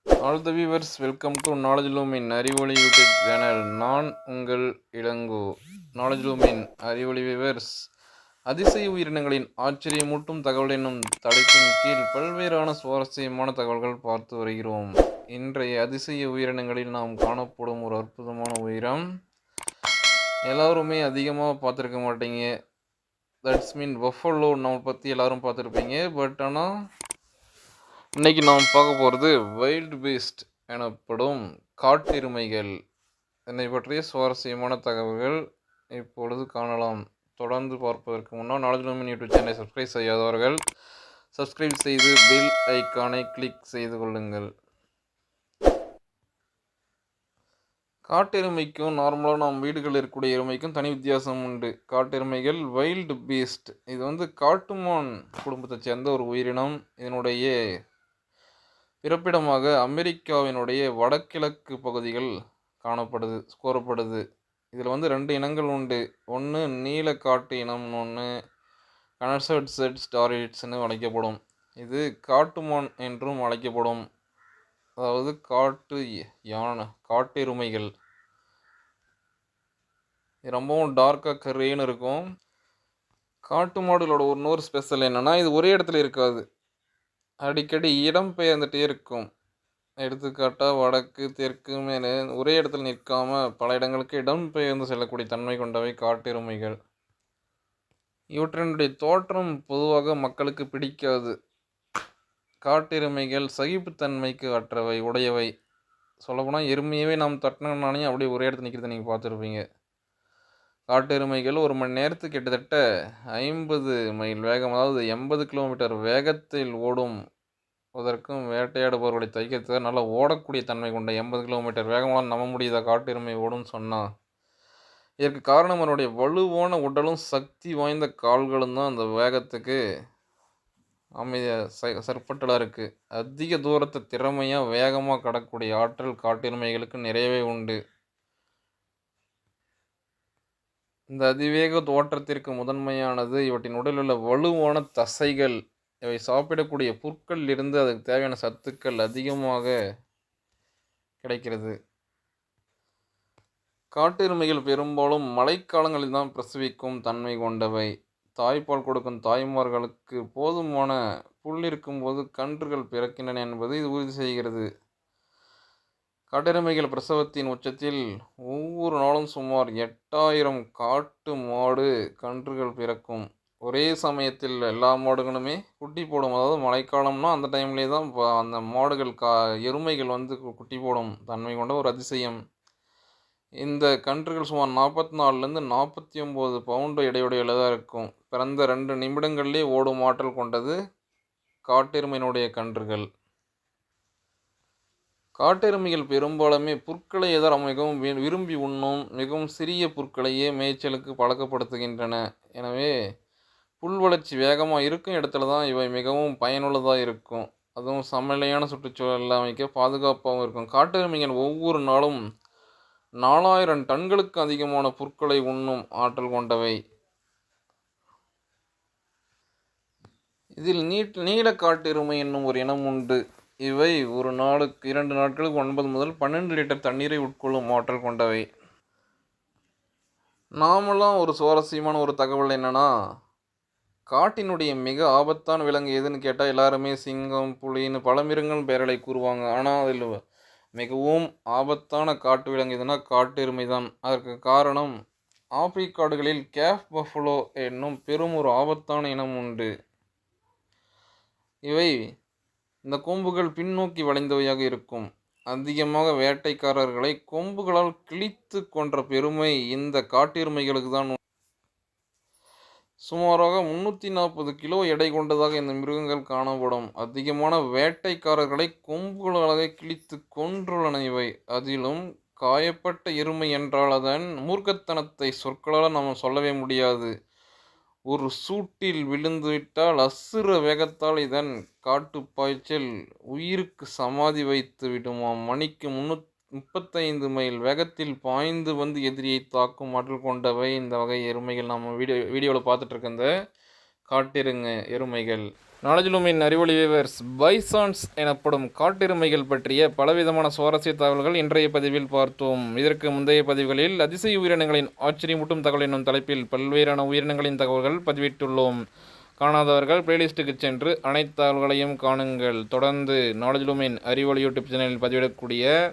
All the viewers welcome to knowledge Lumin அறிவொளி YouTube channel. நான் உங்கள் இளங்கோ. நாலேஜ் லூமின் அறிவொளி வியூவர்ஸ், அதிசய உயிரினங்களின் ஆச்சரியமூட்டும் தகவல் என்னும் தலைப்பின் கீழ் பல்வேறான சுவாரஸ்யமான தகவல்கள் பார்த்து வருகிறோம். இன்றைய அதிசய உயிரினங்களில் நாம் காணப்படும் ஒரு அற்புதமான உயிரம் எல்லாருமே அதிகமாக பார்த்துருக்க மாட்டீங்க. தட்ஸ் மீன் பஃபலோ நம்ம பற்றி எல்லாரும் பார்த்துருப்பீங்க. பட் ஆனால் இன்னைக்கு நாம் பார்க்க போகிறது வைல்டு பீஸ்ட் எனப்படும் காட்டெருமைகள். என்னை பற்றிய சுவாரஸ்யமான தகவல்கள் இப்பொழுது காணலாம். தொடர்ந்து பார்ப்பதற்கு முன்னால் நாலேஜ் லூமின் யூடியூப் சேனலை சப்ஸ்கிரைப் செய்யாதவர்கள் சப்ஸ்கிரைப் செய்து பெல் ஐக்கானை கிளிக் செய்து கொள்ளுங்கள். காட்டெருமைக்கும் நார்மலாக நாம் வீடுகளில் இருக்கக்கூடிய எருமைக்கும் தனி வித்தியாசம் உண்டு. காட்டெருமைகள் வைல்டு பீஸ்ட். இது காட்டுமான் குடும்பத்தை சேர்ந்த ஒரு உயிரினம். இதனுடைய பிறப்பிடமாக அமெரிக்காவினுடைய வடகிழக்கு பகுதிகள் கூறப்படுது. இதில் 2 இனங்கள் உண்டு. ஒன்று நீல காட்டு இனம்னு ஒன்று, கனர்சட் செட் ஸ்டாரிட்ஸ்னு அழைக்கப்படும். இது காட்டுமான் என்றும் அழைக்கப்படும். அதாவது காட்டு யானை, காட்டெருமைகள். ரொம்பவும் டார்க்காக கருன்னு இருக்கும். காட்டு மாடுகளோட இன்னொரு ஸ்பெஷல் என்னென்னா, இது ஒரே இடத்துல இருக்காது, அடிக்கடி இடம் பெயர்ந்துட்டே இருக்கும். எடுத்துக்காட்டாக வடக்கு தெற்கு மேலே ஒரே இடத்துல நிற்காமல் பல இடங்களுக்கு இடம் பெயர்ந்து செல்லக்கூடிய தன்மை கொண்டவை காட்டெருமைகள். இவற்றினுடைய தோற்றம் பொதுவாக மக்களுக்கு பிடிக்காது. காட்டெருமைகள் சகிப்புத்தன்மைக்கு உடையவை. சொல்லப்போனால் எருமையவே நாம் தட்டினோம்னாலே அப்படியே ஒரே இடத்துல நிற்கிறத நீங்கள் பார்த்துருப்பீங்க. காட்டெருமைகள் 1 மணி நேரத்துக்கு கிட்டத்தட்ட 50 மைல் வேகம், அதாவது 80 கிலோமீட்டர் வேகத்தில் ஓடும். அதற்கும் வேட்டையாடுபவர்களை தைக்கிறதுக்கு நல்லா ஓடக்கூடிய தன்மை கொண்ட 80 கிலோமீட்டர் வேகமாக நம்ப முடியுதா காட்டெருமை ஓடும்னு சொன்னால்? இதற்கு காரணம் அவனுடைய வலுவான உடலும் சக்தி வாய்ந்த கால்களும் தான் அந்த வேகத்துக்கு சற்பட்டலாக இருக்குது. அதிக தூரத்தை திறமையாக வேகமாக கடக்கக்கூடிய ஆற்றல் காட்டெருமைகளுக்கு நிறையவே உண்டு. இந்த அதிவேக தோற்றத்திற்கு முதன்மையானது இவற்றின் உடலில் உள்ள வலுவான தசைகள். இவை சாப்பிடக்கூடிய புற்களில் இருந்து அதுக்கு தேவையான சத்துக்கள் அதிகமாக கிடைக்கிறது. காட்டெருமைகள் பெரும்பாலும் மழைக்காலங்களில் தான் பிரசவிக்கும் தன்மை கொண்டவை. தாய்ப்பால் கொடுக்கும் தாய்மார்களுக்கு போதுமான புல் இருக்கும்போது கன்றுகள் பிறக்கின்றன என்பது இது உறுதி செய்கிறது. காட்டெருமைகள் பிரசவத்தின் உச்சத்தில் ஒவ்வொரு நாளும் சுமார் 8000 காட்டு மாடு கன்றுகள் பிறக்கும். ஒரே சமயத்தில் எல்லா மாடுகளுமே குட்டி போடும். அதாவது மழைக்காலம்னா அந்த டைம்லேயே தான் அந்த மாடுகள் எருமைகள் குட்டி போடும் தன்மை கொண்ட ஒரு அதிசயம். இந்த கன்றுகள் சுமார் 44லேருந்து 49 பவுண்டு எடையுடையதாக இருக்கும். பிறந்த 2 நிமிடங்கள்லேயே ஓடும் ஆற்றல் கொண்டது காட்டெருமையினுடைய கன்றுகள். காட்டெருமைகள் பெரும்பாலுமே புற்களை தான் மிகவும் விரும்பி உண்ணும். மிகவும் சிறிய புற்களையே மேய்ச்சலுக்கு பழக்கப்படுத்துகின்றன. எனவே புல் வளர்ச்சி வேகமாக இருக்கும் இடத்துல தான் இவை மிகவும் பயனுள்ளதாக இருக்கும். அதுவும் சமநிலையான சுற்றுச்சூழல் அமைக்க பாதுகாப்பாகவும் இருக்கும். காட்டெருமைகள் ஒவ்வொரு நாளும் 4000 டன்களுக்கு அதிகமான புற்களை உண்ணும் ஆற்றல் கொண்டவை. இதில் நீல காட்டெருமை என்னும் ஒரு இனம் உண்டு. இவை 2 நாட்களுக்கு 9 முதல் 12 லிட்டர் தண்ணீரை உட்கொள்ளும் ஆற்றல் கொண்டவை. நாமெல்லாம் ஒரு சுவாரஸ்யமான ஒரு தகவல் என்னென்னா, காட்டினுடைய மிக ஆபத்தான விலங்கு எதுன்னு கேட்டால் எல்லாருமே சிங்கம், புலின்னு பல மிருகங்கள் பெயர்களை கூறுவாங்க. ஆனால் அதில் மிகவும் ஆபத்தான காட்டு விலங்கு எதுனா காட்டெருமை தான். அதற்கு காரணம், ஆப்பிரிக்க காடுகளில் கேஃப் பஃபலோ என்னும் பெரும் ஒரு ஆபத்தான இனம் உண்டு. இவை இந்த கொம்புகள் பின்னோக்கி வளைந்தவையாக இருக்கும். அதிகமாக வேட்டைக்காரர்களை கொம்புகளால் கிழித்து கொன்ற பெருமை இந்த காட்டெருமைகளுக்கு தான். சுமாராக 340 கிலோ எடை கொண்டதாக இந்த மிருகங்கள் காணப்படும். அதிகமான வேட்டைக்காரர்களை கொம்புகளாக கிழித்து கொன்றுள்ளன இவை. அதிலும் காயப்பட்ட எருமை என்றால் அதன் மூர்க்கத்தனத்தை சொற்களால் நாம் சொல்லவே முடியாது. ஒரு சூட்டில் விழுந்துவிட்டால் அசுர வேகத்தால் இதன் காட்டுப்பாய்ச்சல் உயிருக்கு சமாதி வைத்து விடுமாம். மணிக்கு 335 மைல் வேகத்தில் பாய்ந்து வந்து எதிரியை தாக்கும் ஆற்றல் கொண்டவை இந்த வகை எருமைகள். நம்ம வீடியோவில் பார்த்துட்டு இருக்க இந்த எருமைகள். நாலேஜ் லூமின் அறிவொளி வியூவர்ஸ், பைசான்ஸ் எனப்படும் காட்டெருமைகள் பற்றிய பலவிதமான சுவாரஸ்ய தகவல்கள் இன்றைய பதிவில் பார்த்தோம். இதற்கு முந்தைய பதிவுகளில் அதிசய உயிரினங்களின் ஆச்சரியமூட்டும் தகவல் என்னும் தலைப்பில் பல்வேறான உயிரினங்களின் தகவல்கள் பதிவிட்டுள்ளோம். காணாதவர்கள் பிளேலிஸ்ட்டுக்கு சென்று அனைத்து தகவல்களையும் காணுங்கள். தொடர்ந்து நாலேஜ் லூமின் அறிவொளி யூடியூப் சேனலில் பதிவிடக்கூடிய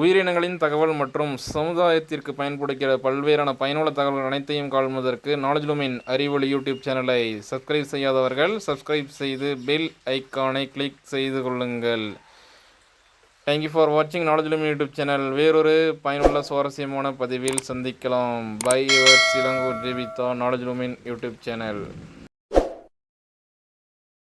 உயிரினங்களின் தகவல் மற்றும் சமுதாயத்திற்கு பயன்படுகிற பல்வேறான பயனுள்ள தகவல்கள் அனைத்தையும் காண்பதற்கு நாலேஜ் லூமின் அறிவொளி யூடியூப் சேனலை சப்ஸ்கிரைப் செய்யாதவர்கள் சப்ஸ்கிரைப் செய்து பெல் ஐக்கானை கிளிக் செய்து கொள்ளுங்கள். தேங்க்யூ ஃபார் வாட்சிங் நாலேஜ் லூமின் யூடியூப் சேனல். வேறொரு பயனுள்ள சுவாரஸ்யமான பதிவில் சந்திக்கலாம். Bye your Ilango Jeevitha, knowledge Lumin YouTube channel.